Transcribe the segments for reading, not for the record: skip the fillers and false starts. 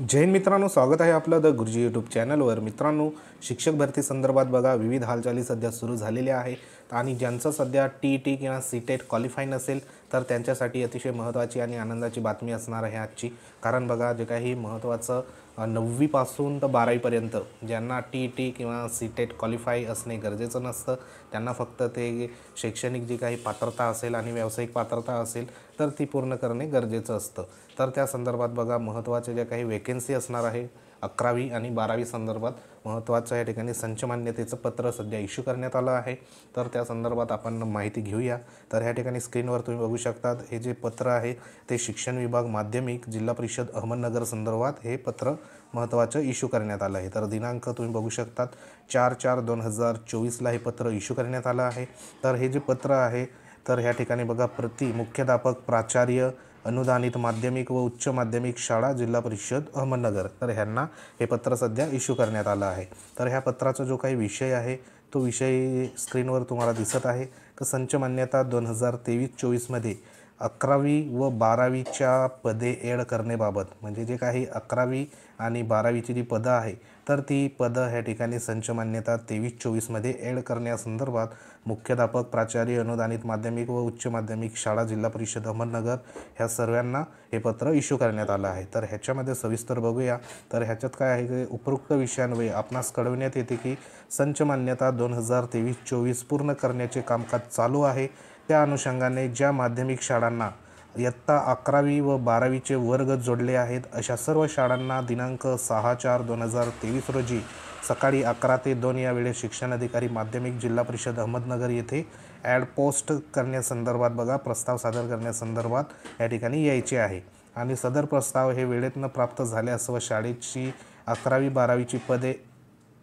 जय हिंद मित्रांनो, स्वागत आहे आपलं द गुरुजी यूट्यूब चॅनलवर। मित्रांनो, शिक्षक भरती संदर्भात बघा विविध हालचाली सध्या सुरू झालेल्या आहेत आणि ज्यांचं सध्या टी किंवा सीटेट क्वालिफाय नसेल तर त्यांच्यासाठी अतिशय महत्त्वाची आणि आनंदाची बातमी असणार आहे आजची। कारण बघा जे काही महत्त्वाचं 9वी पासून तर 12वी पर्यंत ज्यांना टी किंवा सीटेट क्वालिफाय असणे गरजेचं नसतं, त्यांना फक्त ते शैक्षणिक जी काही पात्रता असेल आणि व्यावसायिक पात्रता असेल तर ती पूर्ण करणे गरजेचं असतं। तर त्या संदर्भात बघा महत्त्वाचे जे काही वेकेन्सी असणार आहे 11वी आणि 12वी संदर्भात महत्त्वाचं या ठिकाणी संच मान्यतेचं पत्र सध्या इश्यू करण्यात आलं आहे। तर त्या संदर्भात आपण माहिती घेऊया। तर ह्या ठिकाणी स्क्रीनवर तुम्ही बघू शकतात, हे जे पत्र आहे ते शिक्षण विभाग माध्यमिक जिल्हा परिषद अहमदनगर संदर्भात हे पत्र महत्त्वाचं इश्यू करण्यात आलं आहे। तर दिनांक तुम्ही बघू शकतात 4/4/2024 हे पत्र इश्यू करण्यात आलं आहे। तर हे जे पत्र आहे तर ह्या ठिकाणी बघा मुख्याध्यापक प्राचार्य अनुदानित माध्यमिक व उच्च माध्यमिक शाळा जिल्हा परिषद अहमदनगर, तर ह्यांना हे पत्र सध्या इश्यू करण्यात आलं आहे। तर ह्या पत्राचा जो काही विषय आहे तो विषय स्क्रीनवर तुम्हाला दिसत आहे की संच मान्यता 2023-24 मध्ये 11वी व 12वीच्या पदे ॲड करण्याबाबत, म्हणजे जे काही 11वी आणि 12वीची जी पदं आहे तर ती पदं ह्या ठिकाणी संच मान्यता 23-24 मध्ये ॲड करण्यासंदर्भात मुख्याध्यापक प्राचार्य अनुदानित माध्यमिक व उच्च माध्यमिक शाळा जिल्हा परिषद अहमदनगर ह्या सर्वांना हे पत्र इश्यू करण्यात आलं आहे। तर ह्याच्यामध्ये सविस्तर बघूया। तर ह्याच्यात काय आहे की उपरोक्त विषयांवे आपणास कळविण्यात येते की संच मान्यता 2023-24 पूर्ण करण्याचे कामकाज चालू आहे। त्या अनुषंगाने ज्या माध्यमिक शाळांना इयत्ता 11वी व 12वीचे वर्ग जोडले आहेत अशा सर्व शाळांना दिनांक 6/4/2023 रोजी सकाळी 11 ते 2 या वेळेस शिक्षण अधिकारी माध्यमिक जिल्हा परिषद अहमदनगर येथे ॲड पोस्ट करण्यासंदर्भात बघा प्रस्ताव सादर करण्यासंदर्भात या ठिकाणी यायचे आहे आणि सदर प्रस्ताव हे वेळेत न प्राप्त झाल्यास व शाळेची 11वी-12वीची पदे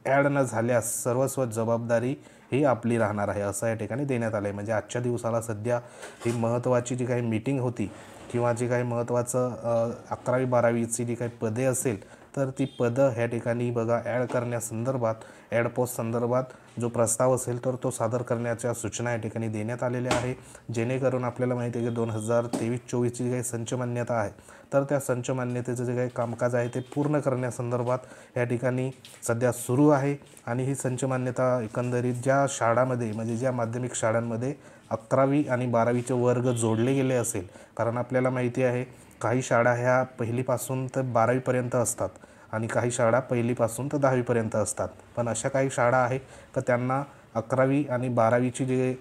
ॲड न झाल्यास सर्वस्व जबाबदारी ही आपली राहणार आहे असं या ठिकाणी देण्यात आलं आहे। म्हणजे आजच्या दिवसाला सध्या ही महत्त्वाची जी काही मीटिंग होती किंवा जे काही महत्त्वाचं 11वी-12वीची जी काही पदे असेल तर ती पदं ह्या ठिकाणी बघा ॲड करण्यासंदर्भात ॲड पोस्ट संदर्भात जो प्रस्ताव असेल तर तो सादर करण्याच्या सूचना या ठिकाणी देण्यात आलेल्या आहे। जेणेकरून आपल्याला माहिती आहे की 2023-24ची जी काही संच मान्यता आहे तर त्या संच मान्यतेचं जे काही कामकाज आहे ते पूर्ण करण्यासंदर्भात या ठिकाणी सध्या सुरू आहे। आणि ही संच मान्यता एकंदरीत ज्या शाळांमध्ये म्हणजे ज्या माध्यमिक शाळांमध्ये 11वी आणि 12वीचे वर्ग जोडले गेले असेल, कारण आपल्याला माहिती आहे काही शाळा ह्या पहिलीपासून तर 12वीपर्यंत असतात आणि काही शाळा पहिलीपासून तर 10वीपर्यंत असतात, पण अशा काही शाळा आहे की त्यांना 11वी आणि 12वीची जे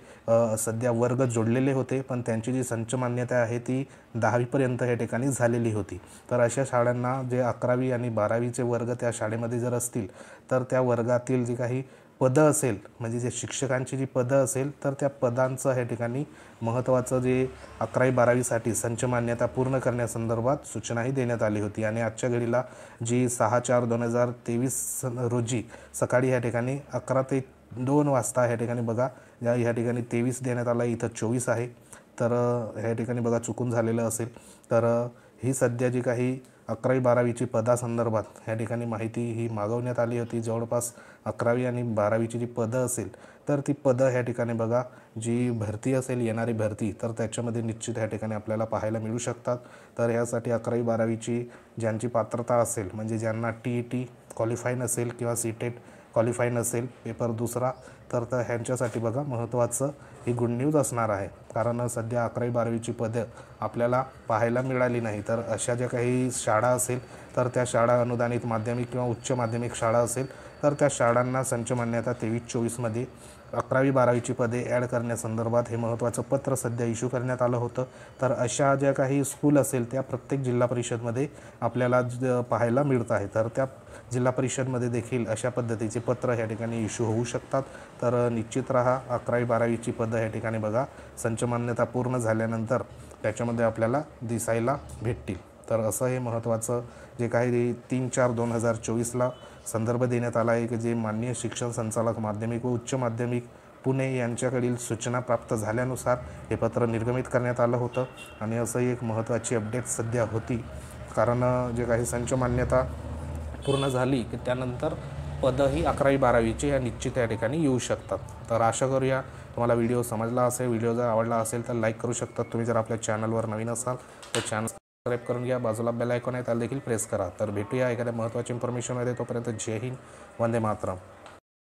सध्या वर्ग जोडलेले होते पण त्यांची जी संच मान्यता आहे ती 10वीपर्यंत या ठिकाणी झालेली होती। तर अशा शाळांना जे 11वी आणि 12वीचे वर्ग त्या शाळेमध्ये जर असतील तर त्या वर्गातील जी काही पदं असेल म्हणजे जे शिक्षकांची जी पदं असेल तर त्या पदांचं या ठिकाणी महत्त्वाचं जे 11वी-12वीसाठी संच मान्यता पूर्ण करण्यासंदर्भात सूचनाही देण्यात आली होती। आणि आजच्या घडीला जी 6/4/2023 रोजी सकाळी या ठिकाणी 11 ते 2 वाजता ह्या ठिकाणी बघा ह्या ठिकाणी 23 देण्यात आला, इथं 24 आहे। तर ह्या ठिकाणी बघा चुकून झालेलं असेल तर ही सध्या जी काही 11वी-12वीची पदासंदर्भात ह्या ठिकाणी माहिती ही मागवण्यात आली होती। जवळपास 11वी आणि 12वीची जी पदं असेल तर ती पदं ह्या ठिकाणी बघा जी भरती असेल येणारी भरती तर त्याच्यामध्ये निश्चित ह्या ठिकाणी आपल्याला पाहायला मिळू शकतात। तर ह्यासाठी 11वी-12वीची ज्यांची पात्रता असेल म्हणजे ज्यांना टी क्वालिफाय नसेल किंवा सीटेट क्वालिफाय नसेल पेपर दुसरा तर ह्यांच्यासाठी बघा महत्त्वाचं ही गुड न्यूज असणार आहे। कारण सध्या 11वी-12वीची पदं आपल्याला पाहायला मिळाली नाही, तर अशा ज्या काही शाळा असेल तर त्या शाळा अनुदानित माध्यमिक किंवा उच्च माध्यमिक शाळा असेल तर त्या शाळांना संच मान्यता 23-24 मध्ये 11वी-12वीची पदे ॲड करण्यासंदर्भात हे महत्त्वाचं पत्र सध्या इश्यू करण्यात आलं होतं। तर अशा ज्या काही स्कूल असेल त्या प्रत्येक जिल्हा परिषदमध्ये आपल्याला पाहायला मिळत आहे। तर त्या जिल्हा परिषदमध्ये देखील अशा पद्धतीचे पत्र ह्या ठिकाणी इश्यू होऊ शकतात। तर निश्चित राहा 11वी-12वीची पदं ह्या ठिकाणी बघा संच मान्यता पूर्ण झाल्यानंतर त्याच्यामध्ये आपल्याला दिसायला भेटतील। तर असं हे महत्त्वाचं जे काही 3/4/2024 संदर्भ देण्यात आला आहे की जे माननीय शिक्षण संचालक माध्यमिक व उच्च माध्यमिक पुणे यांच्याकडील सूचना प्राप्त झाल्यानुसार हे पत्र निर्गमित करण्यात आलं होतं। आणि असं एक महत्त्वाची अपडेट सध्या होती, कारण जे काही संच मान्यता पूर्ण झाली की त्यानंतर पदंही 11वी-12वीचे या निश्चित या ठिकाणी येऊ शकतात। तर आशा करूया तुम्हाला व्हिडिओ समजला असेल। व्हिडिओ जर आवडला असेल तर लाईक करू शकता। तुम्ही जर आपल्या चॅनलवर नवीन असाल तर चॅनल सबस्क्राईब करून घ्या. बाजूला बेल आयकॉन आहे त्याला देखील प्रेस करा. तर भेटूया एखाद्या महत्त्वाच्या इन्फॉर्मेशनमध्ये. तोपर्यंत जय हिंद, वंदे मातरम.